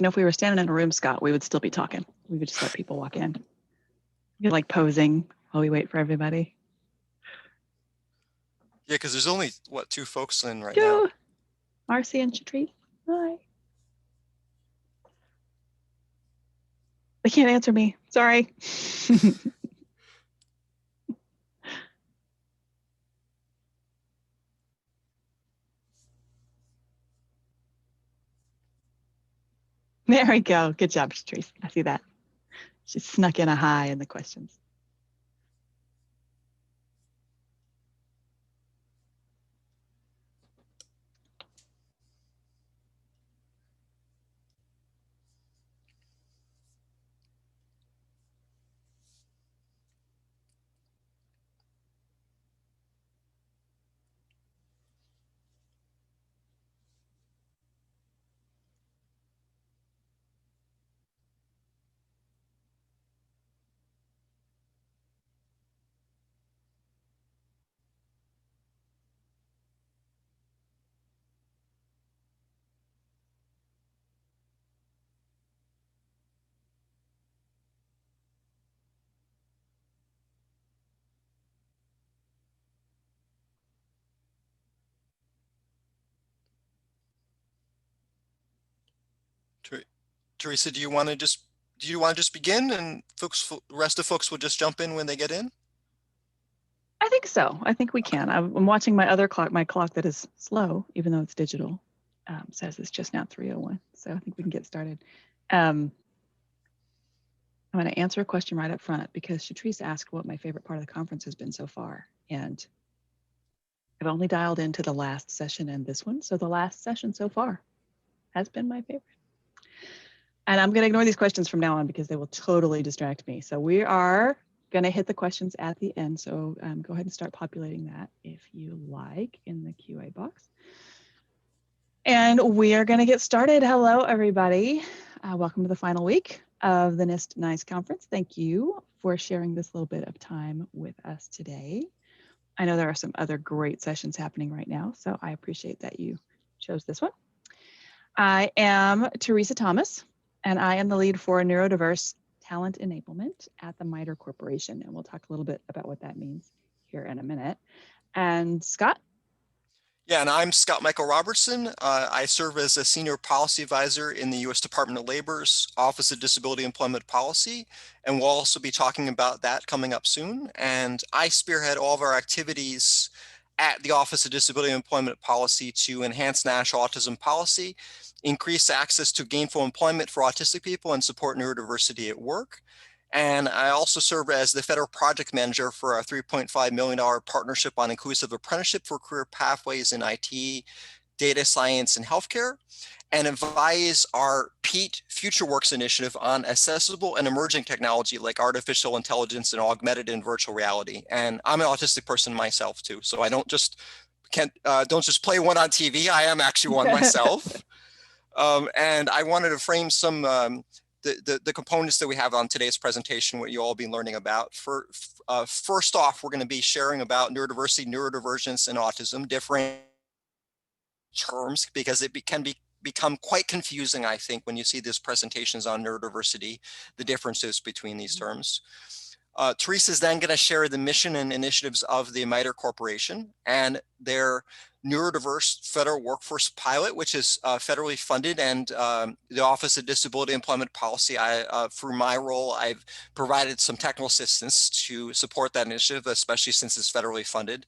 You know, if we were standing in a room, Scott, we would still be talking. We would just let people walk in. You're like posing while we wait for everybody. Yeah, because there's only, what, 2 folks in right now. Marcy and Shatri. Hi. They can't answer me. Sorry. There we go. Good job, Teresa. I see that. She snuck in a hi in the questions. Teresa, do you want to just begin, and the rest of folks will just jump in when they get in? I think so. I think we can. I'm watching my other clock. My clock that is slow, even though it's digital, says it's just now 3:01. So I think we can get started. I'm going to answer a question right up front because Shatrice asked what my favorite part of the conference has been so far. And I've only dialed into the last session and this one. So the last session so far has been my favorite. And I'm going to ignore these questions from now on because they will totally distract me. So we are going to hit the questions at the end. So go ahead and start populating that if you like in the QA box. And we are going to get started. Hello, everybody. Welcome to the final week of the NIST NICE conference. Thank you for sharing this little bit of time with us today. I know there are some other great sessions happening right now, so I appreciate that you chose this one. I am Teresa Thomas, and I am the lead for Neurodiverse Talent Enablement at the MITRE Corporation, and we'll talk a little bit about what that means here in a minute. And Scott? Yeah, and I'm Scott Michael Robertson. I serve as a senior policy advisor in the U.S. Department of Labor's Office of Disability Employment Policy, and we'll also be talking about that coming up soon. And I spearhead all of our activities at the Office of Disability Employment Policy to enhance national autism policy, increase access to gainful employment for autistic people, and support neurodiversity at work. And I also serve as the federal project manager for a $3.5 million partnership on inclusive apprenticeship for career pathways in IT, data science, and healthcare, and advise our PEAT FutureWorks initiative on accessible and emerging technology like artificial intelligence and augmented and virtual reality. And I'm an autistic person myself too, so I don't just play one on TV. I am actually one myself. And I wanted to frame some the components that we have on today's presentation, what you all be learning about. First off, we're going to be sharing about neurodiversity, neurodivergence, and autism, different terms, because it can become quite confusing, I think, when you see these presentations on neurodiversity, the differences between these terms. Teresa is then going to share the mission and initiatives of the MITRE Corporation and their Neurodiverse Federal Workforce pilot, which is federally funded, and the Office of Disability Employment Policy. Through my role, I've provided some technical assistance to support that initiative, especially since it's federally funded.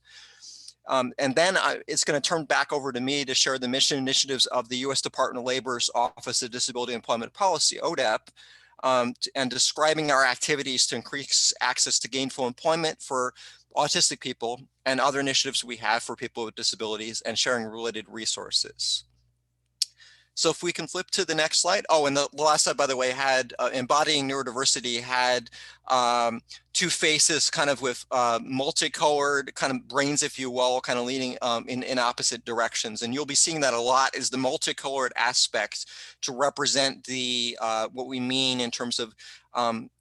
And then it's going to turn back over to me to share the mission initiatives of the U.S. Department of Labor's Office of Disability Employment Policy, ODEP, and describing our activities to increase access to gainful employment for autistic people and other initiatives we have for people with disabilities, and sharing related resources. So if we can flip to the next slide. Oh, and the last slide, by the way, had embodying neurodiversity had 2 faces, kind of with multicolored kind of brains, if you will, kind of leaning in opposite directions. And you'll be seeing that a lot, is the multicolored aspect to represent the what we mean in terms of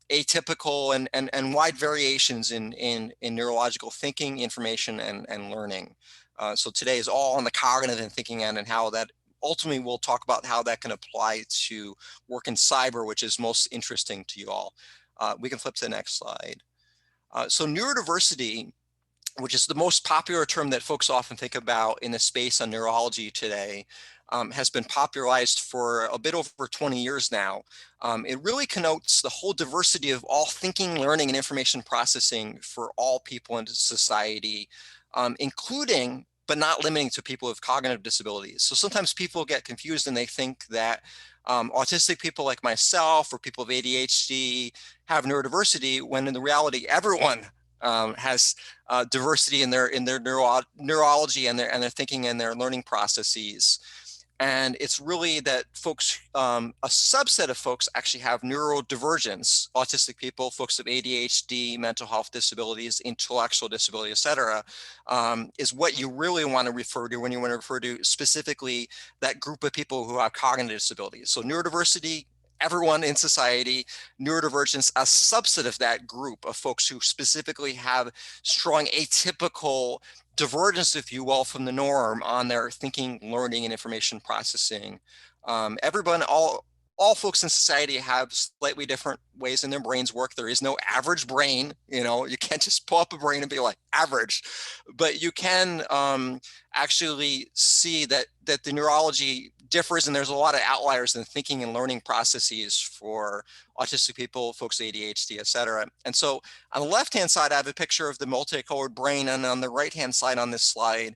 atypical and wide variations in neurological thinking, information, and learning. So today is all on the cognitive and thinking end, and how that ultimately we'll talk about how that can apply to work in cyber, which is most interesting to you all. We can flip to the next slide. So neurodiversity, which is the most popular term that folks often think about in the space on neurology today, has been popularized for a bit over 20 years now. It really connotes the whole diversity of all thinking, learning, and information processing for all people in society, including but not limiting to people with cognitive disabilities. So sometimes people get confused and they think that autistic people like myself or people with ADHD have neurodiversity, when in the reality, everyone has diversity in their neurology and their thinking and their learning processes. And it's really that folks, a subset of folks actually have neurodivergence, autistic people, folks with ADHD, mental health disabilities, intellectual disability, et cetera, is what you really want to refer to when you want to refer to specifically that group of people who have cognitive disabilities. So neurodiversity, everyone in society, neurodivergence, a subset of that group of folks who specifically have strong atypical divergence, if you will, from the norm on their thinking, learning, and information processing. Everyone, all folks in society have slightly different ways in their brains work. There is no average brain. You can't just pull up a brain and be like average, but you can actually see that the neurology differs, and there's a lot of outliers in thinking and learning processes for autistic people, folks with ADHD, et cetera. And so on the left-hand side, I have a picture of the multicolored brain, and on the right-hand side on this slide,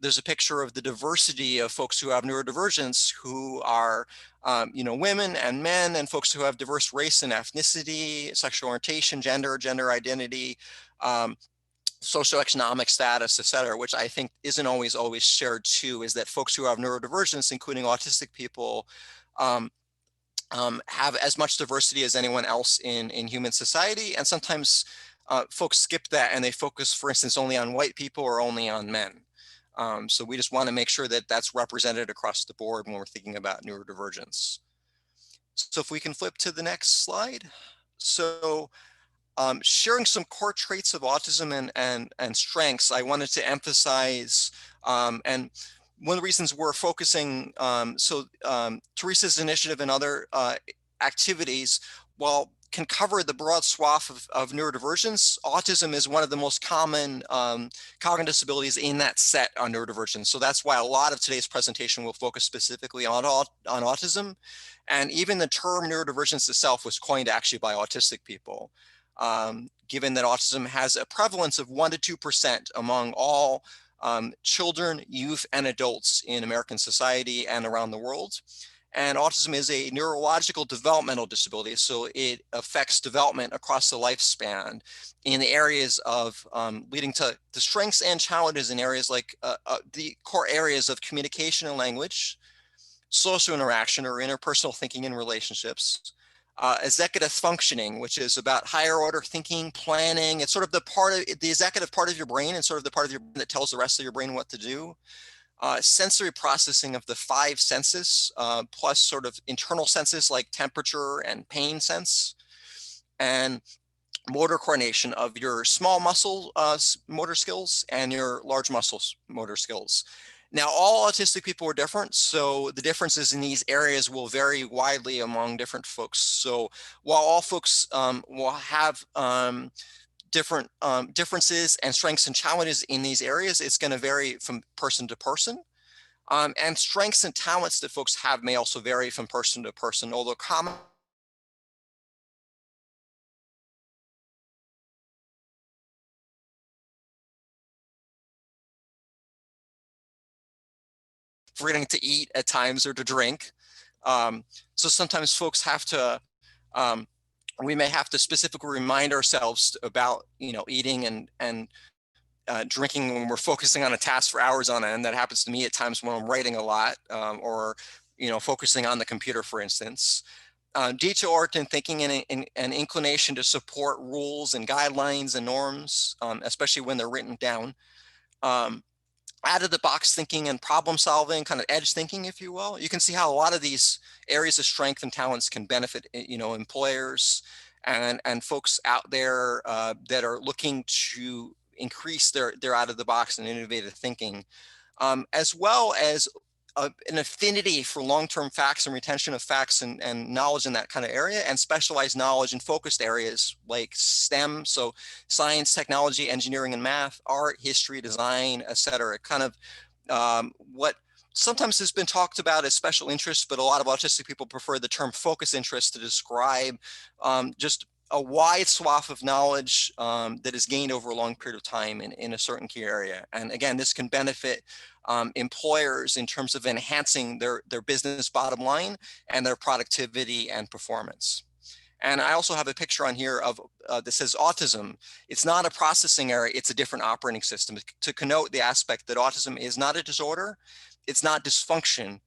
there's a picture of the diversity of folks who have neurodivergence, who are women and men, and folks who have diverse race and ethnicity, sexual orientation, gender identity, socioeconomic status, et cetera, which I think isn't always shared too, is that folks who have neurodivergence, including autistic people, have as much diversity as anyone else in human society. And sometimes folks skip that and they focus, for instance, only on white people or only on men. So we just want to make sure that that's represented across the board when we're thinking about neurodivergence. So if we can flip to the next slide. So sharing some core traits of autism and strengths, I wanted to emphasize, and one of the reasons we're focusing, Teresa's initiative and other activities, while can cover the broad swath of neurodivergence, autism is one of the most common cognitive disabilities in that set on neurodivergence. So that's why a lot of today's presentation will focus specifically on autism. And even the term neurodivergence itself was coined actually by autistic people. Given that autism has a prevalence of 1% to 2% among all children, youth, and adults in American society and around the world. And autism is a neurological developmental disability, so it affects development across the lifespan in the areas of leading to the strengths and challenges in areas like the core areas of communication and language, social interaction or interpersonal thinking and relationships, executive functioning, which is about higher order thinking, planning. It's sort of the executive part of your brain and sort of the part of your brain that tells the rest of your brain what to do. Sensory processing of the 5 senses, plus sort of internal senses like temperature and pain sense, and motor coordination of your small muscle motor skills and your large muscles motor skills. Now, all autistic people are different, so the differences in these areas will vary widely among different folks. So while all folks will have different differences and strengths and challenges in these areas, it's going to vary from person to person. And strengths and talents that folks have may also vary from person to person, although common forgetting to eat at times or to drink. So sometimes folks have to, we may have to specifically remind ourselves about, eating and drinking when we're focusing on a task for hours on end. That happens to me at times when I'm writing a lot or, focusing on the computer, for instance. Detail-oriented thinking and inclination to support rules and guidelines and norms, especially when they're written down. Out-of-the-box thinking and problem solving, kind of edge thinking, if you will. You can see how a lot of these areas of strength and talents can benefit, employers and folks out there that are looking to increase their out-of-the-box and innovative thinking, as well as an affinity for long-term facts and retention of facts and knowledge in that kind of area, and specialized knowledge in focused areas like STEM, so science, technology, engineering, and math, art, history, design, etc. Kind of what sometimes has been talked about as special interests, but a lot of autistic people prefer the term focus interest to describe just a wide swath of knowledge that is gained over a long period of time in a certain key area. And again, this can benefit employers in terms of enhancing their business bottom line and their productivity and performance. And I also have a picture on here of that says autism. It's not a processing area, it's a different operating system to connote the aspect that autism is not a disorder, it's not dysfunction,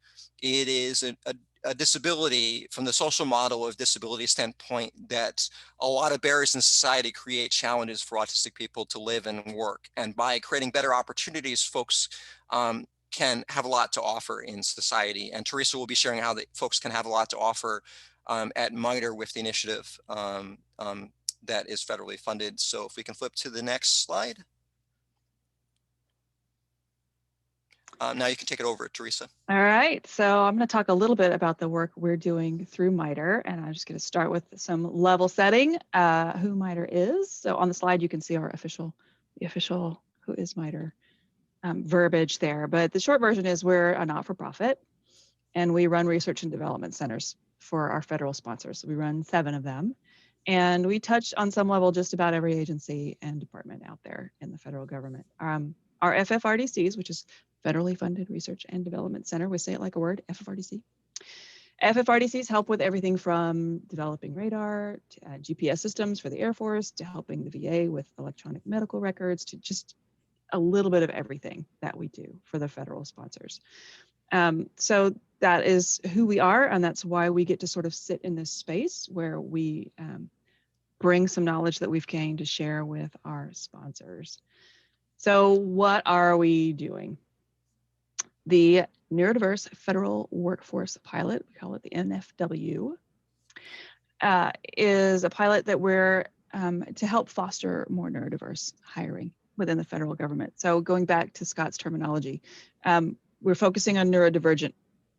it is a disability from the social model of disability standpoint that a lot of barriers in society create challenges for autistic people to live and work. And by creating better opportunities, folks can have a lot to offer in society. And Teresa will be sharing how folks can have a lot to offer at MITRE with the initiative that is federally funded. So if we can flip to the next slide. Now you can take it over, Teresa. All right, so I'm going to talk a little bit about the work we're doing through MITRE, and I'm just going to start with some level setting, who MITRE is. So on the slide, you can see our official who is MITRE verbiage there, but the short version is we're a not-for-profit, and we run research and development centers for our federal sponsors. We run 7 of them, and we touch on some level just about every agency and department out there in the federal government. Our FFRDCs, which is Federally Funded Research and Development Center, we say it like a word, FFRDC. FFRDCs help with everything from developing radar to GPS systems for the Air Force, to helping the VA with electronic medical records, to just a little bit of everything that we do for the federal sponsors. So that is who we are, and that's why we get to sort of sit in this space where we bring some knowledge that we've gained to share with our sponsors. So what are we doing? The Neurodiverse Federal Workforce pilot, we call it the NFW, is a pilot that we're to help foster more neurodiverse hiring within the federal government. So going back to Scott's terminology, we're focusing on neurodivergent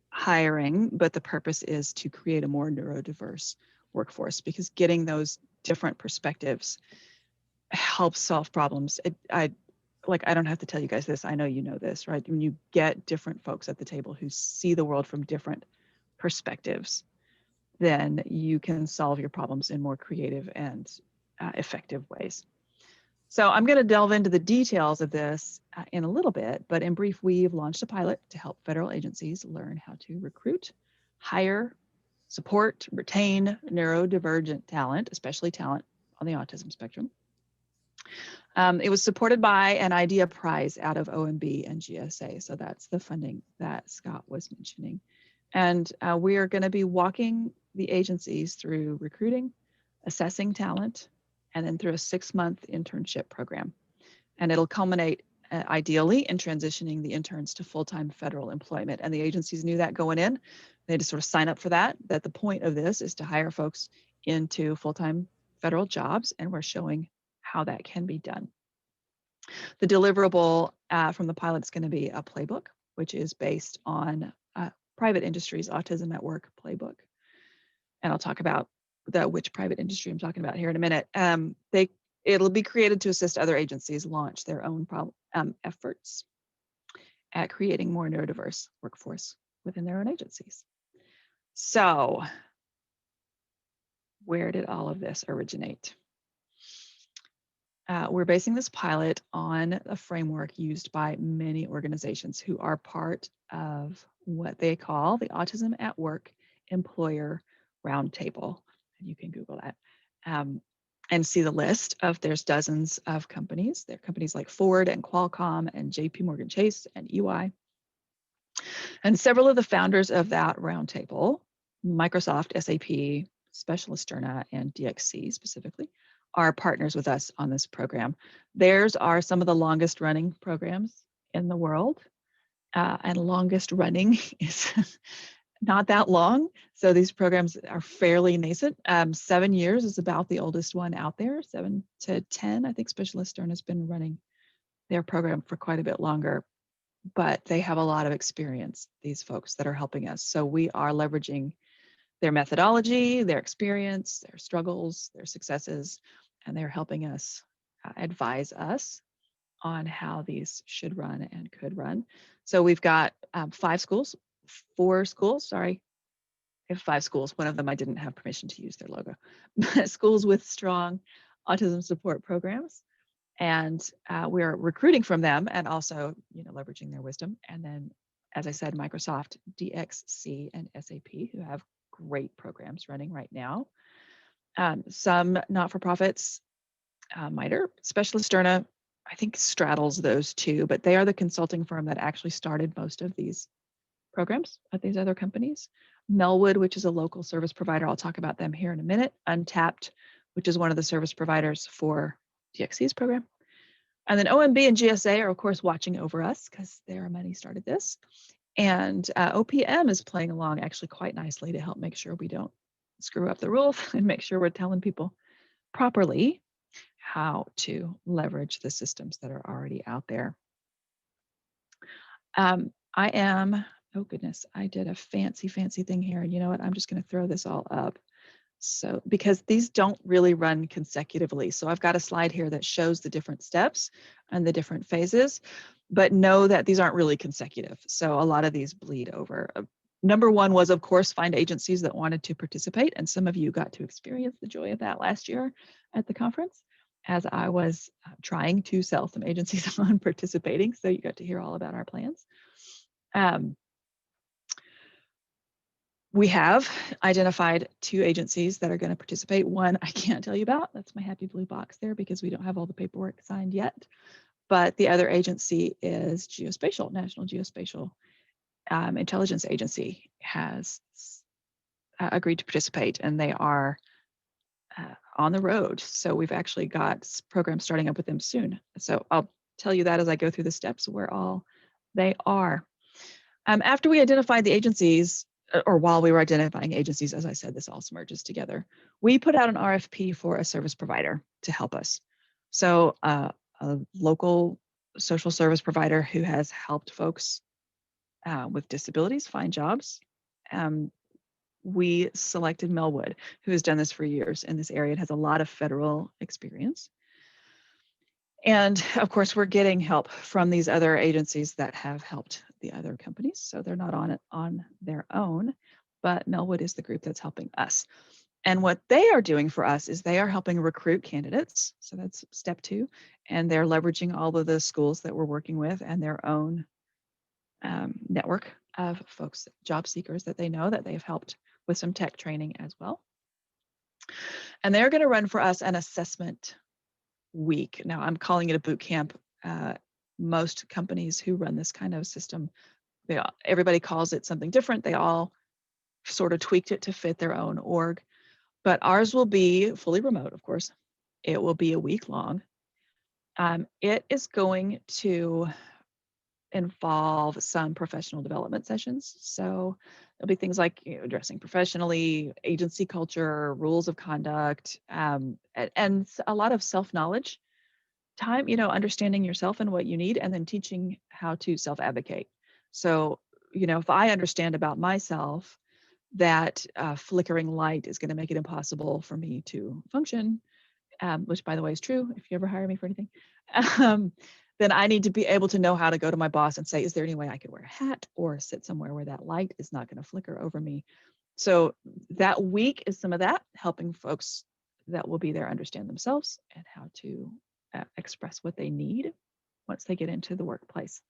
hiring, but the purpose is to create a more neurodiverse workforce, because getting those different perspectives helps solve problems. I don't have to tell you guys this, I know you know this, right? When you get different folks at the table who see the world from different perspectives, then you can solve your problems in more creative and effective ways. So I'm going to delve into the details of this in a little bit, but in brief, we've launched a pilot to help federal agencies learn how to recruit, hire, support, retain neurodivergent talent, especially talent on the autism spectrum. It was supported by an IDEA prize out of OMB and GSA. So that's the funding that Scott was mentioning. And we are going to be walking the agencies through recruiting, assessing talent, and then through a 6-month internship program. And it'll culminate ideally in transitioning the interns to full-time federal employment. And the agencies knew that going in. They had to sort of sign up for that the point of this is to hire folks into full-time federal jobs, and we're showing how that can be done. The deliverable from the pilot is going to be a playbook, which is based on private industry's Autism at Work playbook. And I'll talk about which private industry I'm talking about here in a minute. It'll be created to assist other agencies launch their own efforts at creating more neurodiverse workforce within their own agencies. So where did all of this originate? We're basing this pilot on a framework used by many organizations who are part of what they call the Autism at Work Employer Roundtable. And you can Google that and see the list of, there's dozens of companies. There are companies like Ford and Qualcomm and JP Morgan Chase and EY. And several of the founders of that roundtable, Microsoft, SAP, Specialisterna, and DXC specifically, are partners with us on this program. Theirs are some of the longest running programs in the world, and longest running is not that long. So these programs are fairly nascent. 7 years is about the oldest one out there, 7 to 10. I think Specialisterna has been running their program for quite a bit longer. but they have a lot of experience, these folks that are helping us. So we are leveraging their methodology, their experience, their struggles, their successes, and they're helping us advise us on how these should run and could run. So we've got 4 schools, sorry. We have 5 schools. One of them I didn't have permission to use their logo. Schools with strong autism support programs. And we're recruiting from them and also, leveraging their wisdom. And then, as I said, Microsoft, DXC, and SAP, who have great programs running right now. Some not-for-profits, MITRE, Specialist Sterna, I think straddles those two, but they are the consulting firm that actually started most of these programs at these other companies. Melwood, which is a local service provider, I'll talk about them here in a minute. Untapped, which is one of the service providers for DXC's program. And then OMB and GSA are, of course, watching over us because their money started this. And OPM is playing along actually quite nicely to help make sure we don't screw up the rules and make sure we're telling people properly how to leverage the systems that are already out there. I am, oh goodness, I did a fancy thing here. And you know what? I'm just going to throw this all up. So, because these don't really run consecutively. So I've got a slide here that shows the different steps and the different phases, but know that these aren't really consecutive. So a lot of these bleed over. Number one was, of course, find agencies that wanted to participate. And some of you got to experience the joy of that last year at the conference as I was trying to sell some agencies on participating. So you got to hear all about our plans. We have identified 2 agencies that are going to participate. One I can't tell you about. That's my happy blue box there because we don't have all the paperwork signed yet. But the other agency is Geospatial, National Geospatial Intelligence Agency has agreed to participate, and they are on the road. So we've actually got programs starting up with them soon. So I'll tell you that as I go through the steps where all they are. After we identified the agencies, or while we were identifying agencies, as I said, this all merges together. We put out an RFP for a service provider to help us. So a local social service provider who has helped folks with disabilities find jobs. We selected Melwood, who has done this for years in this area and has a lot of federal experience. And of course, we're getting help from these other agencies that have helped the other companies. So they're not on it on their own, but Melwood is the group that's helping us. And what they are doing for us is they are helping recruit candidates. So that's step 2. And they're leveraging all of the schools that we're working with and their own network of folks, job seekers that they know that they've helped with some tech training as well. And they're going to run for us an assessment week. Now I'm calling it a boot camp. Most companies who run this kind of system, everybody calls it something different. They all sort of tweaked it to fit their own org, but ours will be fully remote, of course. It will be a week long. It is going to involve some professional development sessions. So there'll be things like dressing professionally, agency culture, rules of conduct, and a lot of self-knowledge time, understanding yourself and what you need, and then teaching how to self-advocate. So, if I understand about myself that flickering light is going to make it impossible for me to function, which by the way is true if you ever hire me for anything, then I need to be able to know how to go to my boss and say, is there any way I could wear a hat or sit somewhere where that light is not going to flicker over me? So that week is some of that, helping folks that will be there understand themselves and how to express what they need once they get into the workplace.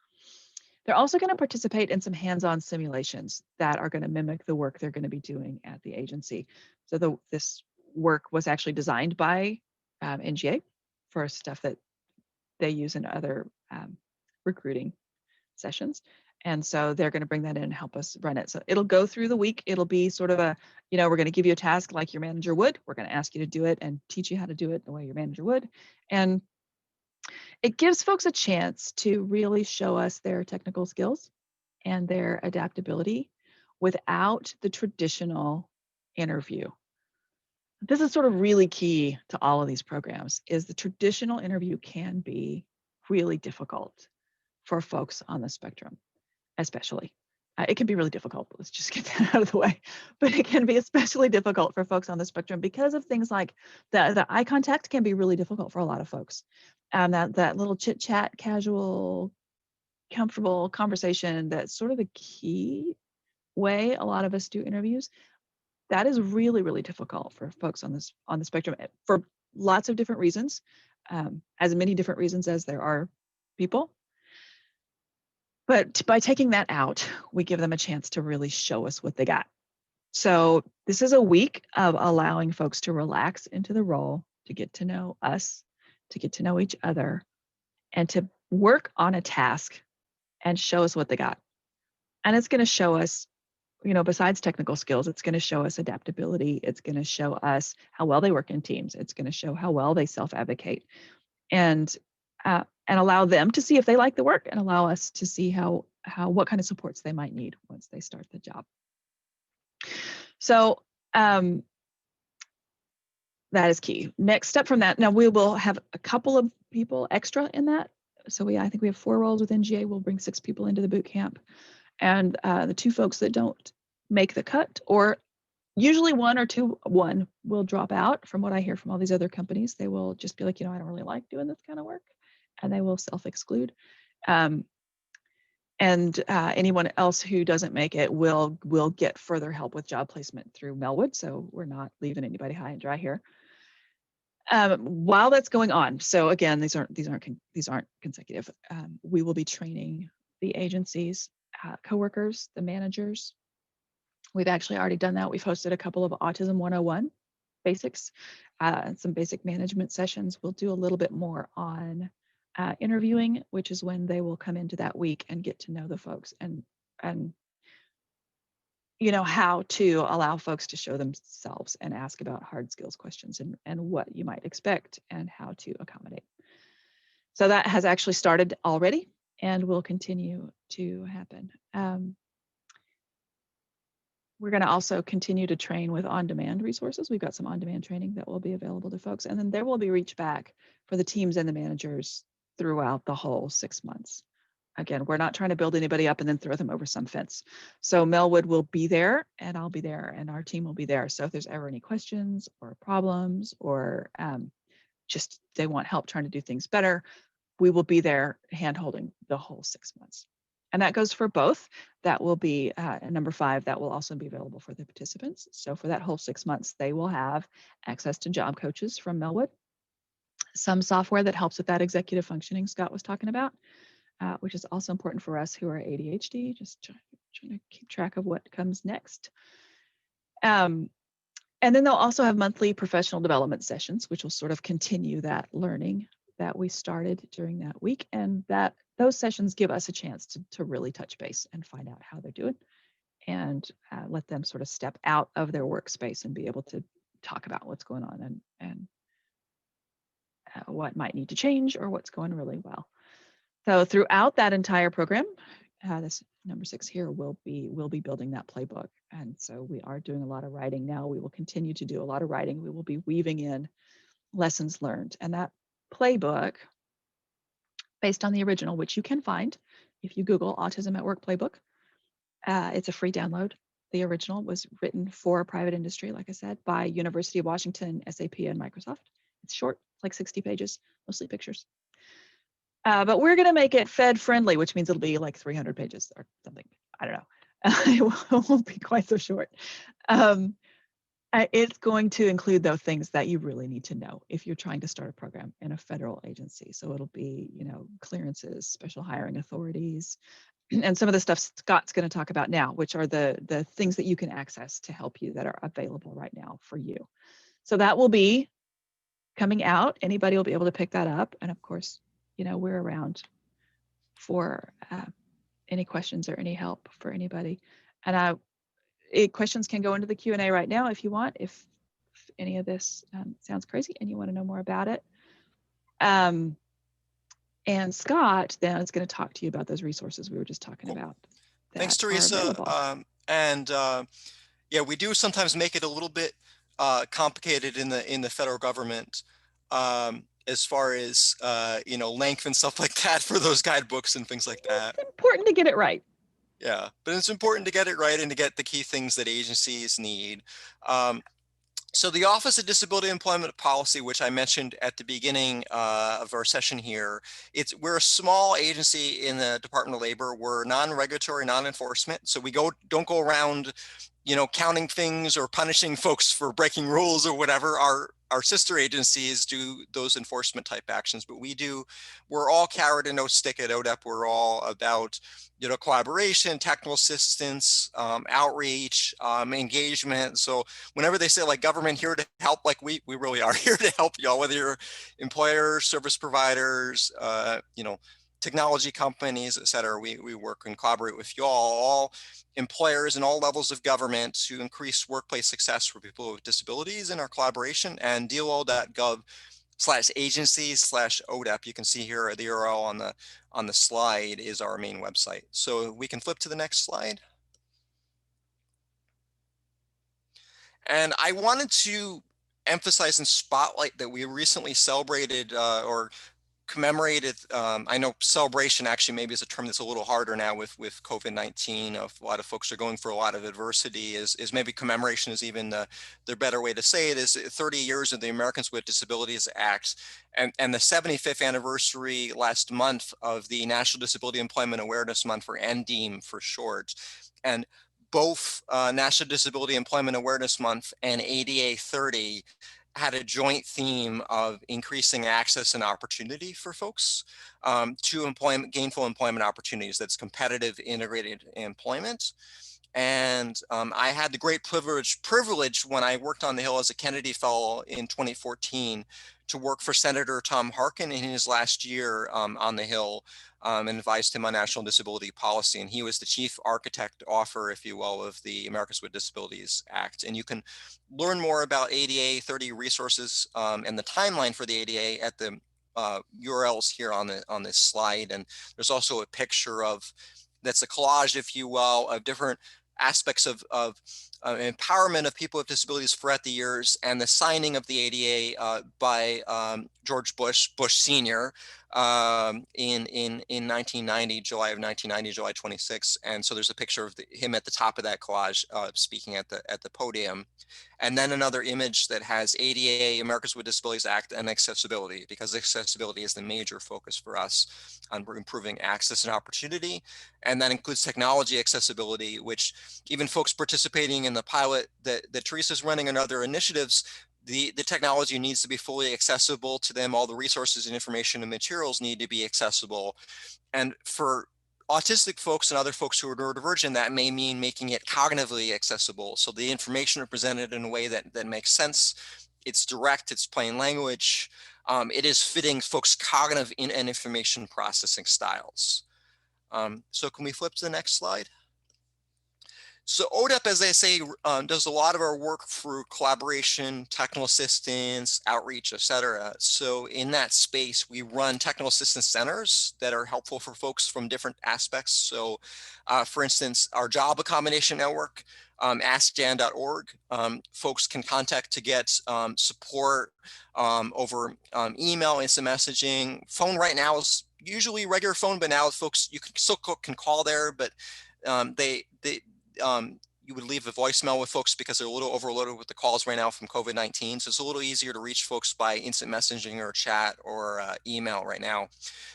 They're also going to participate in some hands-on simulations that are going to mimic the work they're going to be doing at the agency. So this work was actually designed by NGA for stuff that they use in other recruiting sessions. And so they're going to bring that in and help us run it. So it'll go through the week. It'll be sort of we're going to give you a task like your manager would. We're going to ask you to do it and teach you how to do it the way your manager would. And it gives folks a chance to really show us their technical skills and their adaptability without the traditional interview. This is sort of really key to all of these programs, is the traditional interview can be really difficult. for folks on the spectrum, especially. It can be really difficult. Let's just get that out of the way. But it can be especially difficult for folks on the spectrum because of things like the eye contact can be really difficult for a lot of folks. And that little chit chat, casual, comfortable conversation, that's sort of the key way a lot of us do interviews. That is really, really difficult for folks on the spectrum for lots of different reasons, as many different reasons as there are people. But by taking that out, we give them a chance to really show us what they got. So this is a week of allowing folks to relax into the role, to get to know us, to get to know each other, and to work on a task and show us what they got. And it's going to show us, besides technical skills, it's going to show us adaptability. It's going to show us how well they work in teams. It's going to show how well they self-advocate, and allow them to see if they like the work, and allow us to see what kind of supports they might need once they start the job. So that is key. Next step from that, now we will have a couple of people extra in that. So I think we have 4 roles with NGA. We'll bring 6 people into the boot camp. And the 2 folks that don't make the cut, or usually one will drop out. From what I hear from all these other companies, they will just be like, I don't really like doing this kind of work, and they will self-exclude. And anyone else who doesn't make it will get further help with job placement through Melwood. So we're not leaving anybody high and dry here. While that's going on, so again, these aren't consecutive. We will be training the agencies, coworkers, the managers. We've actually already done that. We've hosted a couple of Autism 101 basics, and some basic management sessions. We'll do a little bit more on interviewing, which is when they will come into that week and get to know the folks, and how to allow folks to show themselves and ask about hard skills questions, and what you might expect and how to accommodate. So that has actually started already and will continue to happen. We're going to also continue to train with on-demand resources. We've got some on-demand training that will be available to folks, and then there will be reach back for the teams and the managers throughout the whole 6 months. Again, we're not trying to build anybody up and then throw them over some fence. So Melwood will be there, and I'll be there, and our team will be there. So if there's ever any questions or problems, or just they want help trying to do things better, we will be there hand-holding the whole 6 months. And that goes for both. That will be number 5. That will also be available for the participants. So for that whole 6 months, they will have access to job coaches from Melwood, some software that helps with that executive functioning Scott was talking about, which is also important for us who are ADHD, just trying to keep track of what comes next. And then they'll also have monthly professional development sessions, which will sort of continue that learning that we started during that week. And those sessions give us a chance to really touch base and find out how they're doing, and let them sort of step out of their workspace and be able to talk about what's going on, and what might need to change, or what's going really well. So throughout that entire program, this number 6 here will be building that playbook. And so we are doing a lot of writing now. We will continue to do a lot of writing. We will be weaving in lessons learned, and that playbook, based on the original, which you can find if you Google Autism at Work Playbook. It's a free download. The original was written for private industry, like I said, by University of Washington, SAP, and Microsoft. It's short, like 60 pages, mostly pictures. But we're going to make it Fed friendly, which means it'll be like 300 pages or something. I don't know. It won't be quite so short. It's going to include, though, things that you really need to know if you're trying to start a program in a federal agency. So it'll be, clearances, special hiring authorities, and some of the stuff Scott's going to talk about now, which are the things that you can access to help you that are available right now for you. So that will be coming out. Anybody will be able to pick that up. And of course, we're around for any questions or any help for anybody. And questions can go into the Q&A right now if you want, if any of this sounds crazy and you want to know more about it. And Scott then is going to talk to you about those resources we were just talking about. Thanks, Teresa. Yeah, we do sometimes make it a little bit complicated in the federal government. as far as, length and stuff like that for those guidebooks and things like that. It's important to get it right. Yeah, but it's important to get it right and to get the key things that agencies need. So the Office of Disability Employment Policy, which I mentioned at the beginning of our session here, we're a small agency in the Department of Labor. We're non-regulatory, non-enforcement. So we don't go around, counting things or punishing folks for breaking rules or whatever. Our sister agencies do those enforcement type actions, but we're all carrot and no stick at ODEP. We're all about, collaboration, technical assistance, outreach, engagement. So whenever they say like government here to help, like we really are here to help y'all, whether you're employers, service providers, technology companies, et cetera. We work and collaborate with y'all, all employers and all levels of government to increase workplace success for people with disabilities in our collaboration. And DOL.gov/agencies/ODEP. You can see here the URL on the slide is our main website. So we can flip to the next slide. And I wanted to emphasize and spotlight that we recently celebrated or commemorated, I know celebration actually maybe is a term that's a little harder now with COVID-19. A lot of folks are going through a lot of adversity, is maybe commemoration is even the better way to say it, is 30 years of the Americans with Disabilities Act and the 75th anniversary last month of the National Disability Employment Awareness Month, for NDEAM for short. And both National Disability Employment Awareness Month and ADA 30 had a joint theme of increasing access and opportunity for folks to gainful employment opportunities. That's competitive integrated employment. And I had the great privilege when I worked on the Hill as a Kennedy Fellow in 2014 to work for Senator Tom Harkin in his last year on the Hill and advised him on national disability policy. And he was the chief architect author, if you will, of the Americans with Disabilities Act. And you can learn more about ADA 30 resources and the timeline for the ADA at the URLs here on this slide. And there's also a picture that's a collage, if you will, of different aspects of empowerment of people with disabilities throughout the years, and the signing of the ADA by George Bush Sr. In 1990, July of 1990, July 26. And so there's a picture of him at the top of that collage speaking at the podium. And then another image that has ADA, Americans with Disabilities Act, and accessibility, because accessibility is the major focus for us on improving access and opportunity. And that includes technology accessibility, which even folks participating in the pilot that Teresa's running and other initiatives, the technology needs to be fully accessible to them. All the resources and information and materials need to be accessible. And for autistic folks and other folks who are neurodivergent, that may mean making it cognitively accessible. So the information are presented in a way that makes sense. It's direct, it's plain language. It is fitting folks' cognitive and information processing styles. So can we flip to the next slide? So ODEP, as I say, does a lot of our work through collaboration, technical assistance, outreach, et cetera. So in that space, we run technical assistance centers that are helpful for folks from different aspects. So for instance, our job accommodation network, askjan.org, folks can contact to get support over email, instant messaging. Phone right now is usually regular phone, but now folks, you still can call there, but you would leave a voicemail with folks because they're a little overloaded with the calls right now from COVID-19. So it's a little easier to reach folks by instant messaging or chat or email right now.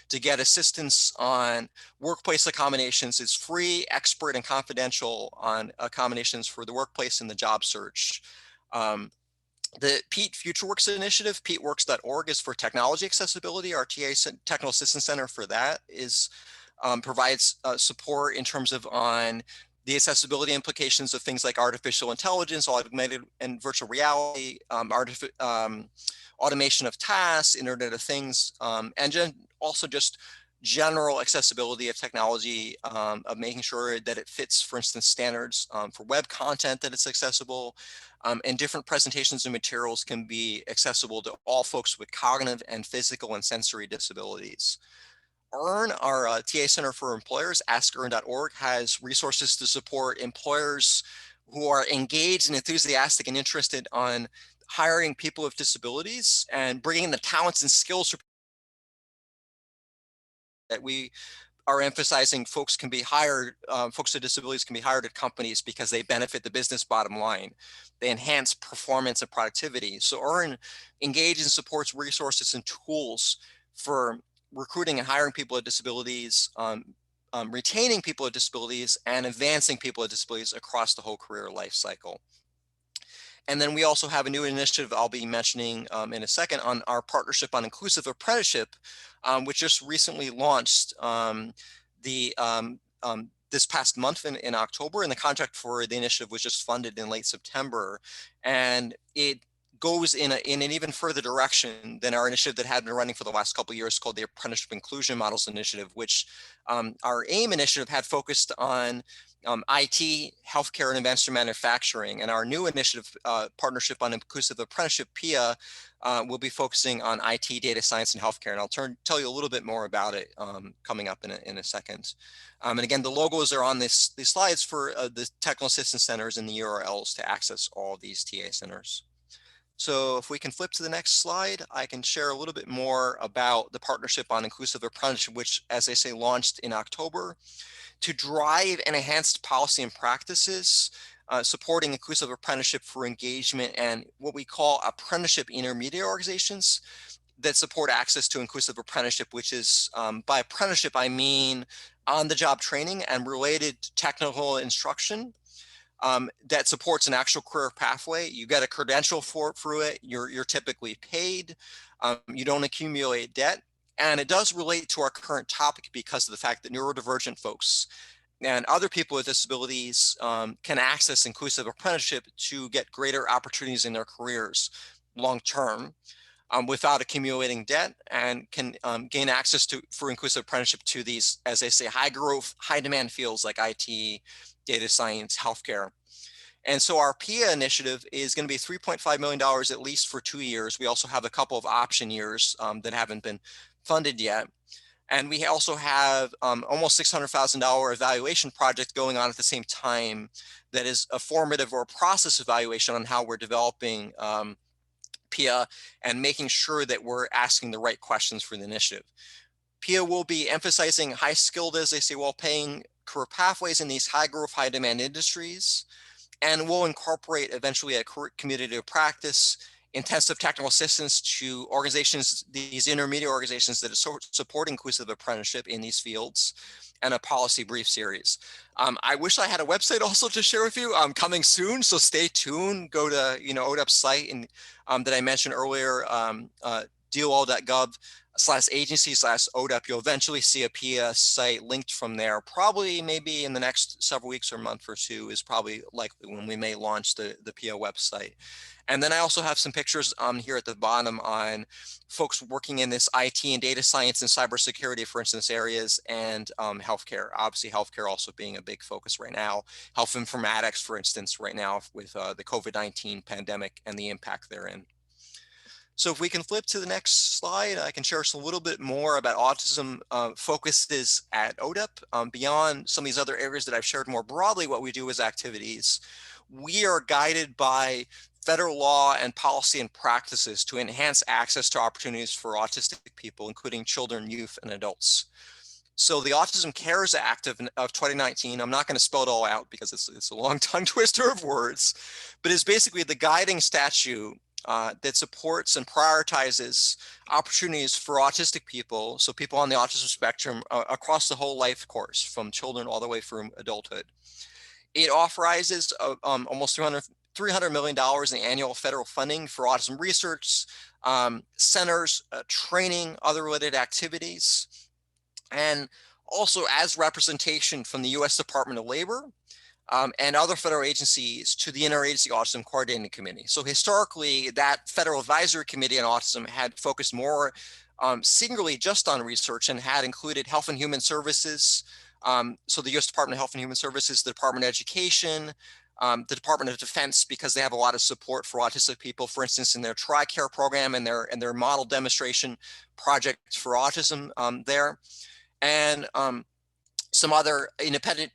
To get assistance on workplace accommodations, it's free, expert, and confidential on accommodations for the workplace and the job search. The PETE FutureWorks initiative, PeteWorks.org, is for technology accessibility. Our TA Technical Assistance Center for that provides support in terms of on the accessibility implications of things like artificial intelligence, augmented and virtual reality, automation of tasks, Internet of Things, and also just general accessibility of technology, of making sure that it fits, for instance, standards for web content, that it's accessible, and different presentations and materials can be accessible to all folks with cognitive and physical and sensory disabilities. EARN, our TA Center for Employers, askearn.org, has resources to support employers who are engaged and enthusiastic and interested on hiring people with disabilities and bringing the talents and skills that we are emphasizing folks can be hired, folks with disabilities can be hired at companies because they benefit the business bottom line. They enhance performance and productivity. So EARN engages and supports resources and tools for recruiting and hiring people with disabilities, retaining people with disabilities, and advancing people with disabilities across the whole career life cycle. And then we also have a new initiative I'll be mentioning in a second on our partnership on inclusive apprenticeship, which just recently launched this past month in October, and the contract for the initiative was just funded in late September. And it goes in an even further direction than our initiative that had been running for the last couple of years called the Apprenticeship Inclusion Models Initiative, which our AIM initiative had focused on IT, healthcare, and advanced manufacturing. And our new initiative, Partnership on Inclusive Apprenticeship, PIA, will be focusing on IT, data science, and healthcare. And I'll tell you a little bit more about it coming up in a second. And again, the logos are on these slides for the technical assistance centers and the URLs to access all these TA centers. So if we can flip to the next slide, I can share a little bit more about the Partnership on Inclusive Apprenticeship, which, as I say, launched in October to drive and enhance policy and practices, supporting inclusive apprenticeship for engagement and what we call apprenticeship intermediate organizations that support access to inclusive apprenticeship, which is, by apprenticeship, I mean on-the-job training and related technical instruction that supports an actual career pathway. You get a credential through it. You're typically paid. You don't accumulate debt. And it does relate to our current topic because of the fact that neurodivergent folks and other people with disabilities can access inclusive apprenticeship to get greater opportunities in their careers long term without accumulating debt, and can gain access for inclusive apprenticeship to these, as they say, high growth, high demand fields like IT, data science, healthcare. And so our PIA initiative is going to be $3.5 million at least for 2 years. We also have a couple of option years that haven't been funded yet. And we also have almost $600,000 evaluation project going on at the same time that is a formative or process evaluation on how we're developing PIA and making sure that we're asking the right questions for the initiative. PIA will be emphasizing high skilled, as they say, well-paying career pathways in these high growth, high demand industries, and will incorporate eventually a community of practice, intensive technical assistance to organizations, these intermediate organizations that support inclusive apprenticeship in these fields, and a policy brief series. I wish I had a website also to share with you. Coming soon, so stay tuned. Go to ODEP's site and that I mentioned earlier, DOL.gov/agency/ODEP. You'll eventually see a PIA site linked from there. Probably maybe in the next several weeks or month or two is probably likely when we may launch the PIA website. And then I also have some pictures here at the bottom on folks working in this IT and data science and cybersecurity, for instance, areas, and healthcare. Obviously, healthcare also being a big focus right now. Health informatics, for instance, right now with the COVID-19 pandemic and the impact therein. So if we can flip to the next slide, I can share a little bit more about autism focuses at ODEP. Beyond some of these other areas that I've shared more broadly, what we do as activities, we are guided by federal law and policy and practices to enhance access to opportunities for autistic people, including children, youth, and adults. So the Autism Cares Act of 2019, I'm not going to spell it all out because it's a long tongue twister of words, but is basically the guiding statute that supports and prioritizes opportunities for autistic people, so people on the autism spectrum across the whole life course, from children all the way through adulthood. It authorizes almost $300 million in annual federal funding for autism research, centers, training, other related activities, and also as representation from the U.S. Department of Labor and other federal agencies to the Interagency Autism Coordinating Committee. So historically, that Federal Advisory Committee on Autism had focused more singularly just on research and had included Health and Human Services, so the U.S. Department of Health and Human Services, the Department of Education, the Department of Defense, because they have a lot of support for autistic people, for instance, in their TRICARE program and their model demonstration project for autism there. And some other independent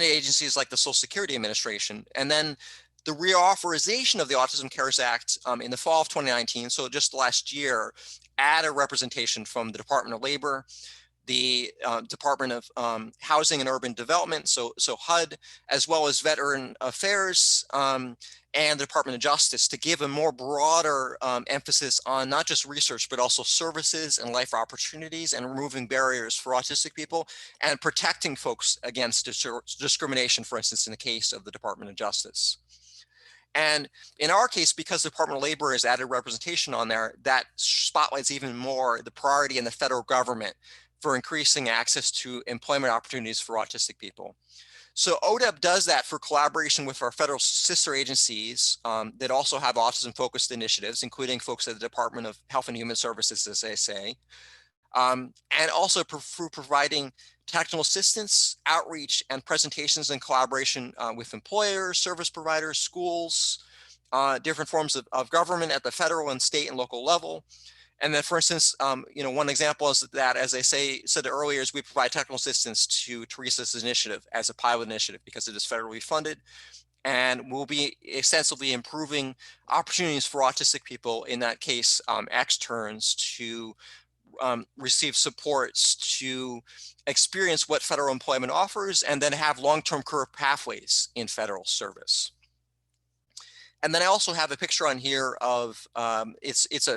agencies like the Social Security Administration. And then the reauthorization of the Autism Cares Act in the fall of 2019, so just last year, added representation from the Department of Labor, the Department of Housing and Urban Development, so HUD, as well as Veteran Affairs and the Department of Justice, to give a more broader emphasis on not just research, but also services and life opportunities, and removing barriers for autistic people and protecting folks against discrimination, for instance, in the case of the Department of Justice. And in our case, because the Department of Labor has added representation on there, that spotlights even more the priority in the federal government for increasing access to employment opportunities for autistic people. So ODEP does that for collaboration with our federal sister agencies that also have autism-focused initiatives, including folks at the Department of Health and Human Services, as they say, and also through providing technical assistance, outreach, and presentations in collaboration with employers, service providers, schools, different forms of government at the federal and state and local level. And then, for instance, one example is that, as I said earlier, is we provide technical assistance to Teresa's initiative as a pilot initiative because it is federally funded, and we'll be extensively improving opportunities for autistic people, in that case, externs, to receive supports to experience what federal employment offers, and then have long-term career pathways in federal service. And then I also have a picture on here of it's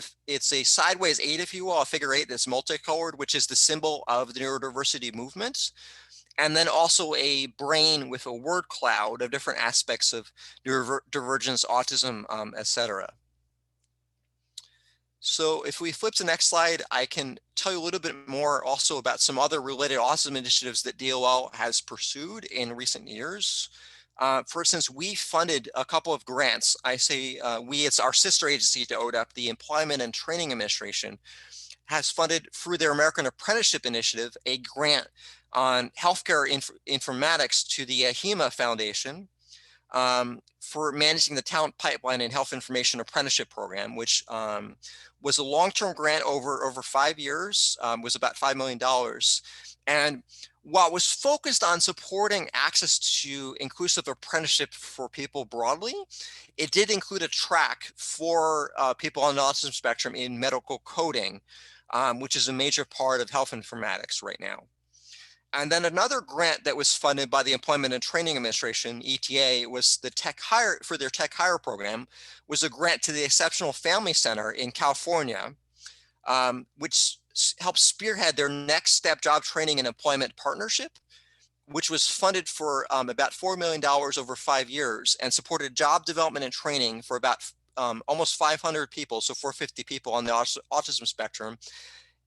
a sideways 8, if you will, a figure 8 that's multicolored, which is the symbol of the neurodiversity movement. And then also a brain with a word cloud of different aspects of neurodivergence, autism, etc. So if we flip to the next slide, I can tell you a little bit more also about some other related autism initiatives that DOL has pursued in recent years. For instance, we funded a couple of grants. I say we, it's our sister agency to ODEP, the Employment and Training Administration, has funded through their American Apprenticeship Initiative a grant on healthcare informatics to the HEMA Foundation for managing the talent pipeline and health information apprenticeship program, which was a long-term grant over 5 years, was about $5 million. And while it was focused on supporting access to inclusive apprenticeship for people broadly, it did include a track for people on the autism spectrum in medical coding, which is a major part of health informatics right now. And then another grant that was funded by the Employment and Training Administration, ETA, was the Tech Hire, for their Tech Hire program, was a grant to the Exceptional Family Center in California, which helped spearhead their Next Step Job Training and Employment Partnership, which was funded for about $4 million over 5 years and supported job development and training for about almost 500 people, so 450 people on the autism spectrum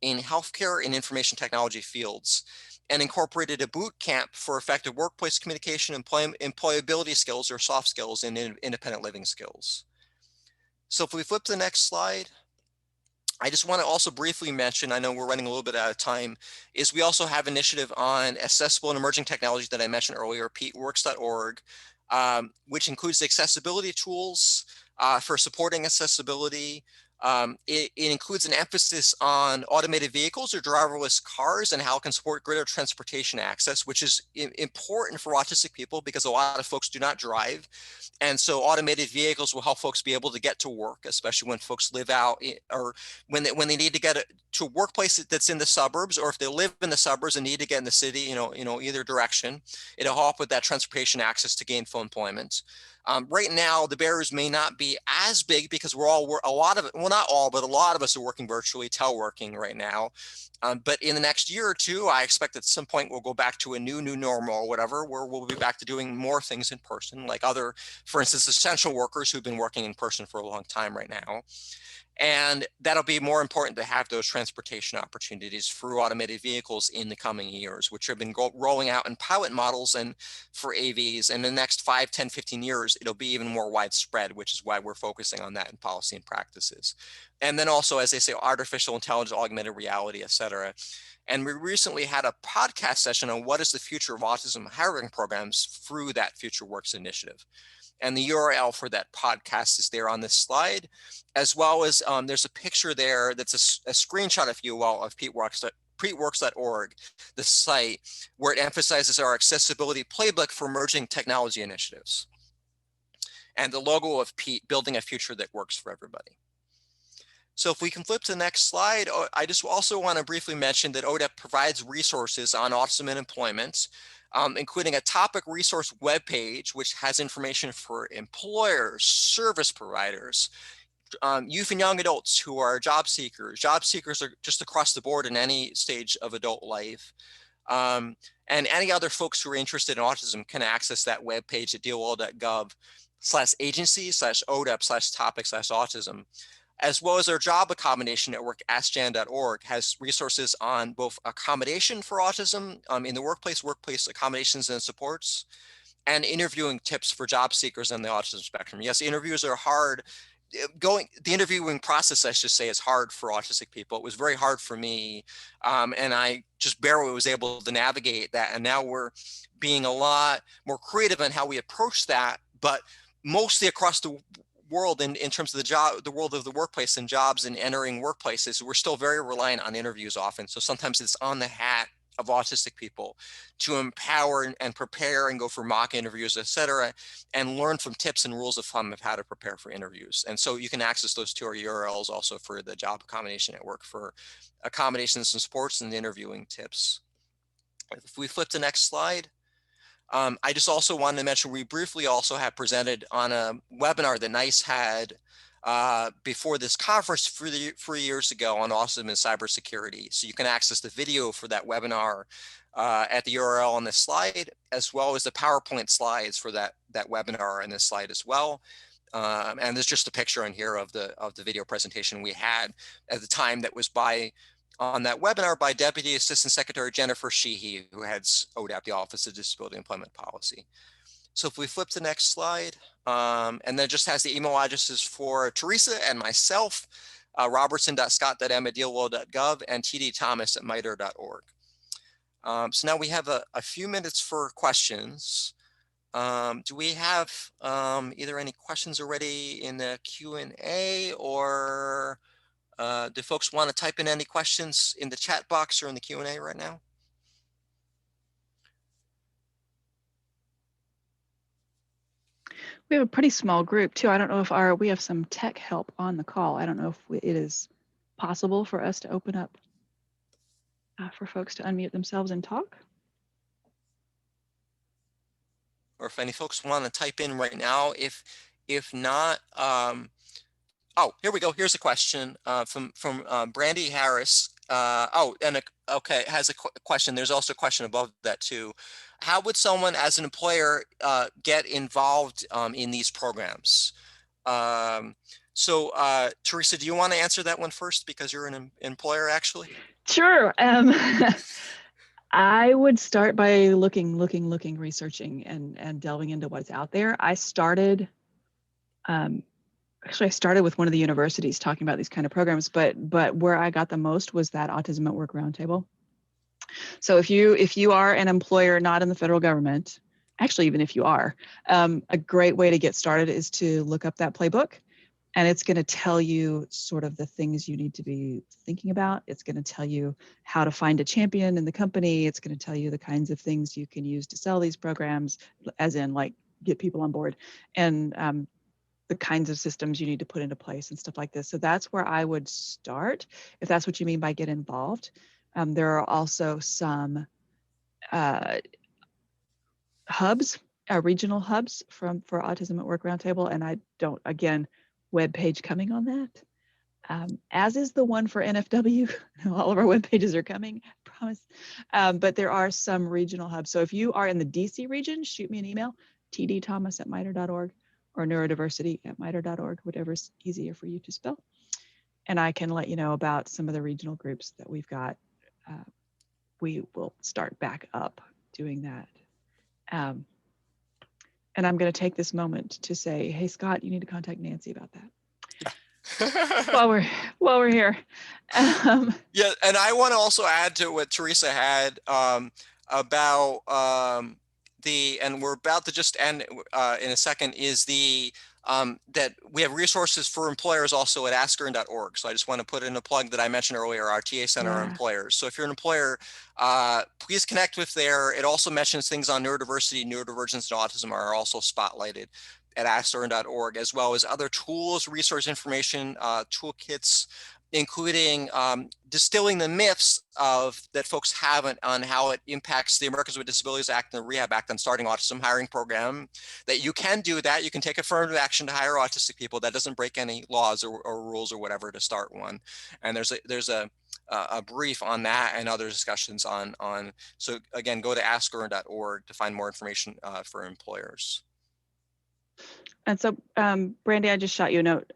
in healthcare and information technology fields, and incorporated a boot camp for effective workplace communication, employability skills or soft skills, and independent living skills. So if we flip to the next slide, I just want to also briefly mention, I know we're running a little bit out of time, is we also have an initiative on accessible and emerging technologies that I mentioned earlier, peteworks.org, which includes accessibility tools for supporting accessibility. It includes an emphasis on automated vehicles or driverless cars and how it can support greater transportation access, which is important for autistic people because a lot of folks do not drive. And so automated vehicles will help folks be able to get to work, especially when folks live out or when they need to get to a workplace that's in the suburbs, or if they live in the suburbs and need to get in the city, either direction. It'll help with that transportation access to gainful employment. Right now, the barriers may not be as big because a lot of us are working virtually, teleworking right now. But in the next year or two, I expect at some point we'll go back to a new normal or whatever, where we'll be back to doing more things in person, like other, for instance, essential workers who've been working in person for a long time right now. And that'll be more important to have those transportation opportunities through automated vehicles in the coming years, which have been rolling out in pilot models and for AVs. And in the next 5, 10, 15 years, it'll be even more widespread, which is why we're focusing on that in policy and practices. And then also, as they say, artificial intelligence, augmented reality, et cetera. And we recently had a podcast session on what is the future of autism hiring programs through that Future Works initiative. And the URL for that podcast is there on this slide, as well as there's a picture there that's a screenshot, if you will, of peteworks.org, the site, where it emphasizes our accessibility playbook for emerging technology initiatives. and the logo of Pete, building a future that works for everybody. So if we can flip to the next slide, I just also want to briefly mention that ODEP provides resources on autism and employment, including a topic resource webpage, which has information for employers, service providers, youth and young adults who are job seekers. Job seekers are just across the board in any stage of adult life. And any other folks who are interested in autism can access that webpage at dol.gov/agency/ODEP/topic/autism, as well as our job accommodation network, askjan.org, has resources on both accommodation for autism in the workplace accommodations and supports, and interviewing tips for job seekers on the autism spectrum. Yes, interviews are hard. The interviewing process, I should say, is hard for autistic people. It was very hard for me, and I just barely was able to navigate that. And now we're being a lot more creative in how we approach that, but mostly across the world in terms of the world of the workplace and jobs and entering workplaces, we're still very reliant on interviews often. So sometimes it's on the hat of autistic people to empower and prepare and go for mock interviews, et cetera, and learn from tips and rules of thumb of how to prepare for interviews. And so you can access those two URLs also for the job accommodation network for accommodations and supports and interviewing tips. If we flip to the next slide. I just also wanted to mention, we briefly also have presented on a webinar that NICE had before this conference 3 years ago on autism and cybersecurity. So you can access the video for that webinar at the URL on this slide, as well as the PowerPoint slides for that webinar on this slide as well. And there's just a picture in here of the video presentation we had at the time that was on that webinar by Deputy Assistant Secretary Jennifer Sheehy, who heads ODEP, the Office of Disability Employment Policy. So if we flip to the next slide, and then it just has the email addresses for Teresa and myself, robertson.scott.m@dol.gov and tdthomas@mitre.org. So now we have a few minutes for questions. Do we have either any questions already in the Q&A, or do folks want to type in any questions in the chat box or in the Q&A right now? We have a pretty small group too. I don't know if we have some tech help on the call. I don't know if it is possible for us to open up for folks to unmute themselves and talk. Or if any folks want to type in right now, if not, oh, here we go. Here's a question from Brandy Harris. Okay, has a question. There's also a question above that too. How would someone as an employer get involved in these programs? Teresa, do you want to answer that one first, because you're an employer actually? Sure. I would start by looking, researching, and delving into what's out there. I started with one of the universities talking about these kind of programs, but where I got the most was that Autism at Work Roundtable. So if you are an employer not in the federal government, actually even if you are, a great way to get started is to look up that playbook, and it's going to tell you sort of the things you need to be thinking about. It's going to tell you how to find a champion in the company. It's going to tell you the kinds of things you can use to sell these programs, as in like get people on board, and the kinds of systems you need to put into place and stuff like this. So that's where I would start, if that's what you mean by get involved. There are also some hubs, regional hubs for Autism at Work Roundtable, and I don't, again, web page coming on that, as is the one for NFW. All of our web pages are coming, I promise. But there are some regional hubs. So if you are in the DC region, shoot me an email, tdthomas@mitre.org, or neurodiversity@mitre.org, whatever's easier for you to spell. And I can let you know about some of the regional groups that we've got. We will start back up doing that. And I'm going to take this moment to say, hey, Scott, you need to contact Nancy about that. while we're here. Yeah, and I want to also add to what Teresa had about and we're about to just end in a second, is that we have resources for employers also at askern.org. So I just want to put in a plug that I mentioned earlier, our TA Center, our employers. So if you're an employer, please connect with there. It also mentions things on neurodiversity, neurodivergence, and autism are also spotlighted. at asklearn.org, as well as other tools, resource information, toolkits, including distilling the myths that folks have on how it impacts the Americans with Disabilities Act and the Rehab Act on starting autism hiring program. That you can do that. You can take affirmative action to hire autistic people. That doesn't break any laws or rules or whatever to start one. And there's a brief on that and other discussions on. So again, go to asklearn.org to find more information for employers. And so, Brandy, I just shot you a note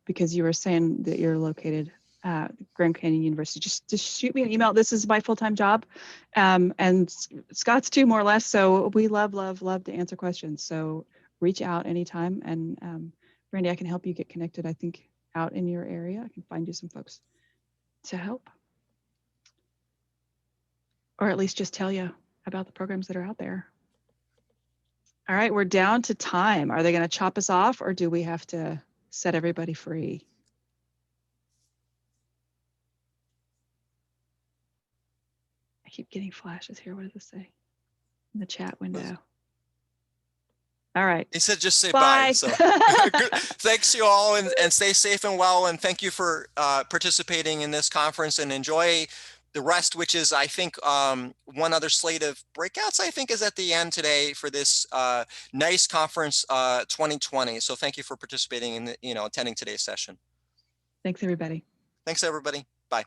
because you were saying that you're located at Grand Canyon University. Just shoot me an email. This is my full-time job, and Scott's too, more or less. So we love to answer questions. So reach out anytime, and Brandy, I can help you get connected. I think out in your area, I can find you some folks to help, or at least just tell you about the programs that are out there. All right, we're down to time. Are they going to chop us off, or do we have to set everybody free? I keep getting flashes here. What does it say in the chat window? All right. He said just say bye. bye. So thanks you all, and stay safe and well. And thank you for participating in this conference, and enjoy the rest, which is, I think, one other slate of breakouts, I think, is at the end today for this nice conference 2020. So thank you for participating in attending today's session. Thanks, everybody. Thanks, everybody. Bye.